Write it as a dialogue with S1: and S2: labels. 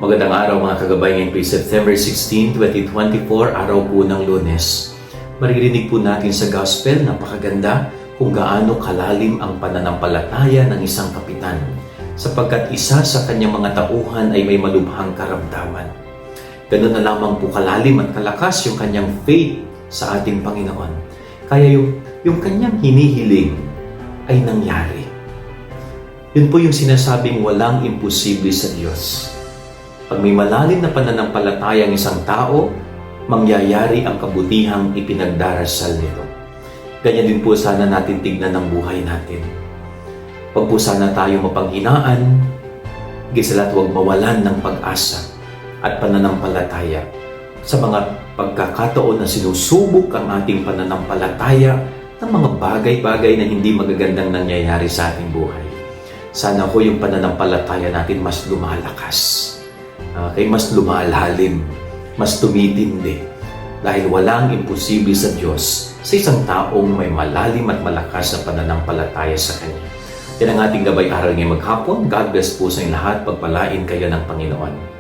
S1: Magandang araw mga kagabay, ngayon po September 16, 2024, araw po ng Lunes. Maririnig po natin sa Gospel, napakaganda kung gaano kalalim ang pananampalataya ng isang kapitan, sapagkat isa sa kanyang mga tauhan ay may malubhang karamdaman. Ganun na lamang po kalalim at kalakas yung kanyang faith sa ating Panginoon. Kaya yung kanyang hinihiling ay nangyari. Yun po yung sinasabing walang imposible sa Diyos. Pag may malalim na pananampalataya ang isang tao, mangyayari ang kabutihang ipinagdarasal nito. Ganyan din po sana natin tignan ang buhay natin. Huwag po sana tayo mapanghinaan, gisala't huwag mawalan ng pag-asa at pananampalataya sa mga pagkakataon na sinusubok ang ating pananampalataya ng mga bagay-bagay na hindi magagandang nangyayari sa ating buhay. Sana ho yung pananampalataya natin mas lumalakas. Kay mas lumalalim, mas tumitindi. Dahil walang imposible sa Diyos sa isang taong may malalim at malakas na pananampalataya sa Kanya. Yan ang ating gabay aral ngayong maghapon. God bless po sa inyo lahat. Pagpalain kayo ng Panginoon.